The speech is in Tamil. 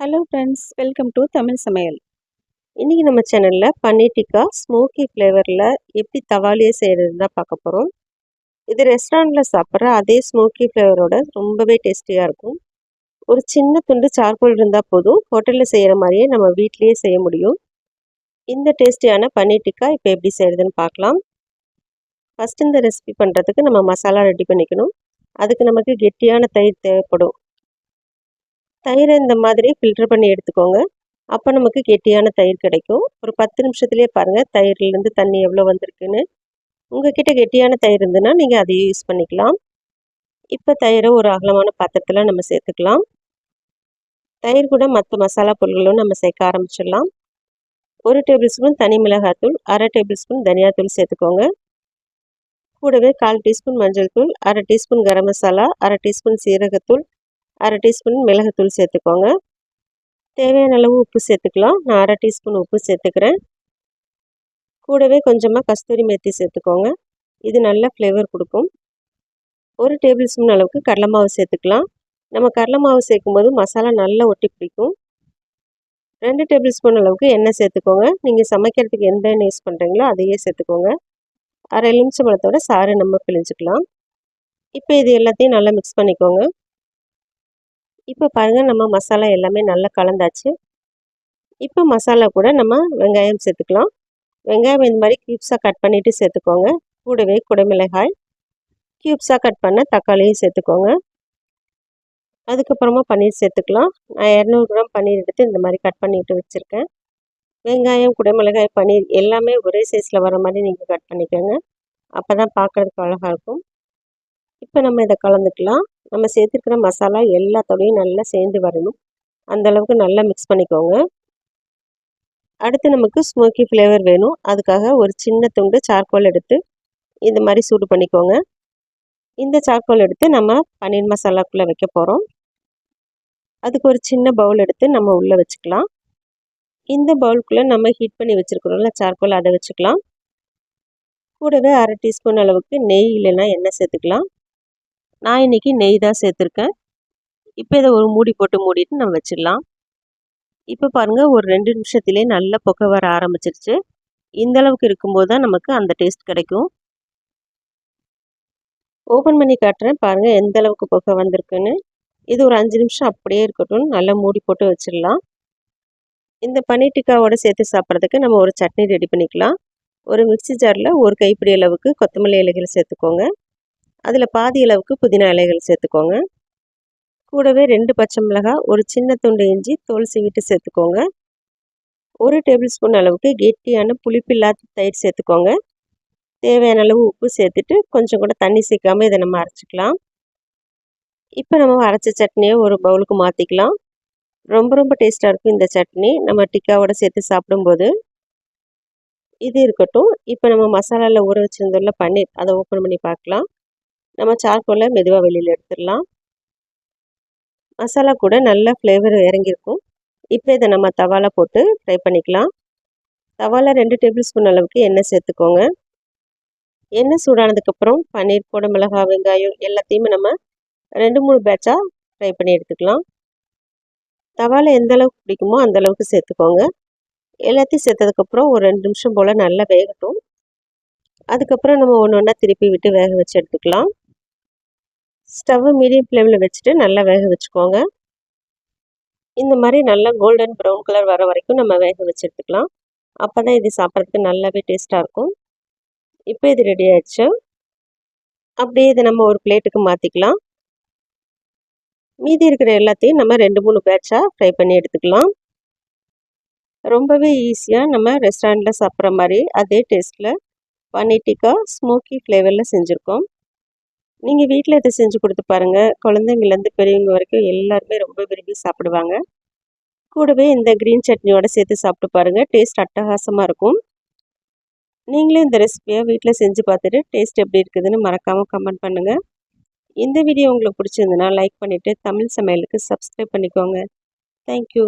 Hello friends, welcome to Tamil சமையல். இன்றைக்கி நம்ம சேனலில் பன்னீர் டிக்கா ஸ்மோக்கி ஃப்ளேவரில் எப்படி தவாலியே செய்கிறது தான் பார்க்க போகிறோம். இது ரெஸ்டாரண்ட்டில் சாப்பிட்ற அதே ஸ்மோக்கி ஃப்ளேவரோட ரொம்பவே டேஸ்டியாக இருக்கும். ஒரு சின்ன துண்டு சார்கோல் இருந்தால் போதும், ஹோட்டலில் செய்கிற மாதிரியே நம்ம வீட்லேயே செய்ய முடியும். இந்த டேஸ்டியான பன்னீர் டிக்கா இப்போ எப்படி செய்கிறதுன்னு பார்க்கலாம். ஃபஸ்ட்டு இந்த ரெசிபி பண்ணுறதுக்கு நம்ம மசாலா ரெடி பண்ணிக்கணும். அதுக்கு நமக்கு கெட்டியான தயிர் தேவைப்படும். தயிரை இந்த மாதிரி ஃபில்டர் பண்ணி எடுத்துக்கோங்க. அப்போ நமக்கு கெட்டியான தயிர் கிடைக்கும். ஒரு 10 நிமிஷத்துலேயே பாருங்கள் தயிர்லேருந்து தண்ணி எவ்வளோ வந்திருக்குன்னு. உங்ககிட்ட கெட்டியான தயிர் இருந்ததுன்னா நீங்கள் அதையும் யூஸ் பண்ணிக்கலாம். இப்போ தயிரை ஒரு அகலமான பாத்திரத்தில் நம்ம சேர்த்துக்கலாம். தயிர் கூட மற்ற மசாலா பொருட்களும் நம்ம சேர்க்க ஆரம்பிச்சிடலாம். 1 டேபிள் ஸ்பூன் தனி மிளகாத்தூள், 1/2 டேபிள் ஸ்பூன் தனியாத்தூள் சேர்த்துக்கோங்க. கூடவே 1/4 டீஸ்பூன் மஞ்சள் தூள், 1/2 டீஸ்பூன் கரம் மசாலா, 1/2 டீஸ்பூன் சீரகத்தூள், 1/2 டீஸ்பூன் மிளகுத்தூள் சேர்த்துக்கோங்க. தேவையான அளவு உப்பு சேர்த்துக்கலாம். நான் 1/2 டீஸ்பூன் உப்பு சேர்த்துக்கிறேன். கூடவே கொஞ்சமாக கஸ்தூரி மேத்தி சேர்த்துக்கோங்க. இது நல்ல ஃப்ளேவர் கொடுக்கும். 1 டேபிள் ஸ்பூன் அளவுக்கு கடலை மாவு சேர்த்துக்கலாம். நம்ம கடலை மாவு சேர்க்கும் போது மசாலா நல்லா ஒட்டி பிடிக்கும். 2 டேபிள் ஸ்பூன் அளவுக்கு எண்ணெய் சேர்த்துக்கோங்க. நீங்கள் சமைக்கிறதுக்கு எந்த எண்ணெய் யூஸ் பண்ணுறீங்களோ அதையே சேர்த்துக்கோங்க. 1/2 எலுமிச்சம்பழத்தோட சாறு நம்ம பிழிஞ்சிக்கலாம். இப்போ இது எல்லாத்தையும் நல்லா மிக்ஸ் பண்ணிக்கோங்க. இப்போ பாருங்கள் நம்ம மசாலா எல்லாமே நல்லா கலந்தாச்சு. இப்போ மசாலா கூட நம்ம வெங்காயம் சேர்த்துக்கலாம். வெங்காயம் இந்த மாதிரி க்யூப்ஸாக கட் பண்ணிவிட்டு சேர்த்துக்கோங்க. கூடவே குடமிளகாய், க்யூப்ஸாக கட் பண்ண தக்காளியும் சேர்த்துக்கோங்க. அதுக்கப்புறமா பன்னீர் சேர்த்துக்கலாம். நான் 200 கிராம் பன்னீர் எடுத்து இந்த மாதிரி கட் பண்ணிவிட்டு வச்சுருக்கேன். வெங்காயம், குடமிளகாய், பன்னீர் எல்லாமே ஒரே சைஸில் வர மாதிரி நீங்கள் கட் பண்ணிக்கோங்க. அப்போ தான் பார்க்குறதுக்கு அழகாக இருக்கும். இப்போ நம்ம இதை கலந்துக்கலாம். நம்ம சேர்த்துக்கிற மசாலா எல்லாத்தோடையும் நல்லா சேர்ந்து வரணும். அந்தளவுக்கு நல்லா மிக்ஸ் பண்ணிக்கோங்க. அடுத்து நமக்கு ஸ்மோக்கி ஃப்ளேவர் வேணும். அதுக்காக ஒரு சின்ன துண்டு சார்கோல் எடுத்து இந்த மாதிரி சூடு பண்ணிக்கோங்க. இந்த சார்கோல் எடுத்து நம்ம பன்னீர் மசாலாக்குள்ளே வைக்க போகிறோம். அதுக்கு ஒரு சின்ன பவுல் எடுத்து நம்ம உள்ளே வச்சுக்கலாம். இந்த பவுலுக்குள்ளே நம்ம ஹீட் பண்ணி வச்சுருக்கிறோம்ல சார்கோல், அதை வச்சுக்கலாம். கூடவே 1/2 டீஸ்பூன் அளவுக்கு நெய் இல்லைன்னா எண்ணெய் சேர்த்துக்கலாம். நான் இன்றைக்கி நெய் தான் சேர்த்துருக்கேன். இப்போ இதை ஒரு மூடி போட்டு மூடிட்டு நம்ம வச்சிடலாம். இப்போ பாருங்கள் ஒரு 2 நிமிஷத்துலேயே நல்ல புகை வர ஆரம்பிச்சிருச்சு. இந்த அளவுக்கு இருக்கும்போது தான் நமக்கு அந்த டேஸ்ட் கிடைக்கும். ஓப்பன் பண்ணி காட்டுறேன் பாருங்கள் எந்த அளவுக்கு புகை வந்திருக்குன்னு. இது ஒரு 5 நிமிஷம் அப்படியே இருக்கட்டும். நல்லா மூடி போட்டு வச்சிடலாம். இந்த பன்னீர் டிக்காவோட சேர்த்து சாப்பிட்றதுக்கு நம்ம ஒரு சட்னி ரெடி பண்ணிக்கலாம். ஒரு மிக்ஸி ஜாரில் ஒரு கைப்பிடி அளவுக்கு கொத்தமல்லி இலைகள் சேர்த்துக்கோங்க. அதில் பாதி அளவுக்கு புதினா இலைகள் சேர்த்துக்கோங்க. கூடவே 2 பச்சை மிளகாய், ஒரு சின்ன துண்டு இஞ்சி தோல் சீவிட்டு சேர்த்துக்கோங்க. 1 டேபிள் ஸ்பூன் அளவுக்கு கெட்டியான புளிப்பில்லாத தயிர் சேர்த்துக்கோங்க. தேவையான அளவு உப்பு சேர்த்துட்டு கொஞ்சம் கூட தண்ணி சேர்க்காமல் இதை நம்ம அரைச்சிக்கலாம். இப்போ நம்ம அரைச்ச சட்னியை ஒரு பவுலுக்கு மாற்றிக்கலாம். ரொம்ப ரொம்ப டேஸ்ட்டாக இருக்கும் இந்த சட்னி நம்ம டிக்காவோட சேர்த்து சாப்பிடும்போது. இது இருக்கட்டும். இப்போ நம்ம மசாலாவில் ஊற வச்சுருந்தோம்ல பன்னீர், அதை ஓப்பன் பண்ணி பார்க்கலாம். நம்ம சார்கோலை மெதுவாக வெளியில் எடுத்துடலாம். மசாலா கூட நல்ல ஃப்ளேவர் இறங்கியிருக்கும். இப்போ இதை நம்ம தவால போட்டு ஃப்ரை பண்ணிக்கலாம். தவால 2 டேபிள் ஸ்பூன் அளவுக்கு எண்ணெய் சேர்த்துக்கோங்க. எண்ணெய் சூடானதுக்கப்புறம் பன்னீர், குடமிளகாய், வெங்காயம் எல்லாத்தையுமே நம்ம 2-3 பேட்சாக ஃப்ரை பண்ணி எடுத்துக்கலாம். தவால எந்த அளவுக்கு பிடிக்குமோ அந்த அளவுக்கு சேர்த்துக்கோங்க. எல்லாத்தையும் சேர்த்ததுக்கப்புறம் ஒரு 2 நிமிஷம் போல் நல்லா வேகட்டும். அதுக்கப்புறம் நம்ம ஒன்று ஒன்றா திருப்பி விட்டு வேக வச்சு எடுத்துக்கலாம். ஸ்டவ்வை மீடியம் ஃப்ளேமில் வச்சுட்டு நல்லா வேக வச்சுக்கோங்க. இந்த மாதிரி நல்லா கோல்டன் ப்ரௌன் கலர் வர வரைக்கும் நம்ம வேக வச்சு எடுத்துக்கலாம். அப்போ தான் இது சாப்பிட்றதுக்கு நல்லாவே டேஸ்ட்டாக இருக்கும். இப்போ இது ரெடி ஆகிடுச்சு. அப்படியே இதை நம்ம ஒரு பிளேட்டுக்கு மாற்றிக்கலாம். மீதி இருக்கிற எல்லாத்தையும் நம்ம 2-3 பேட்சாக ஃப்ரை பண்ணி எடுத்துக்கலாம். ரொம்பவே ஈஸியாக நம்ம ரெஸ்டாரண்ட்டில் சாப்பிட்ற மாதிரி அதே டேஸ்ட்டில் பன்னீர் டிக்கா ஸ்மோக்கி ஃப்ளேவரில் செஞ்சுருக்கோம். நீங்கள் வீட்டில் இதை செஞ்சு கொடுத்து பாருங்கள். குழந்தைங்கள்லேருந்து பெரியவங்க வரைக்கும் எல்லாருமே ரொம்ப விரும்பி சாப்பிடுவாங்க. கூடவே இந்த க்ரீன் சட்னியோட சேர்த்து சாப்பிட்டு பாருங்கள். டேஸ்ட் அட்டகாசமாக இருக்கும். நீங்களும் இந்த ரெசிபியை வீட்டில் செஞ்சு பார்த்துட்டு டேஸ்ட் எப்படி இருக்குதுன்னு மறக்காமல் கமெண்ட் பண்ணுங்கள். இந்த வீடியோ உங்களுக்கு பிடிச்சிருந்துன்னா லைக் பண்ணிவிட்டு தமிழ் சமையலுக்கு சப்ஸ்கிரைப் பண்ணிக்கோங்க. தேங்க்யூ.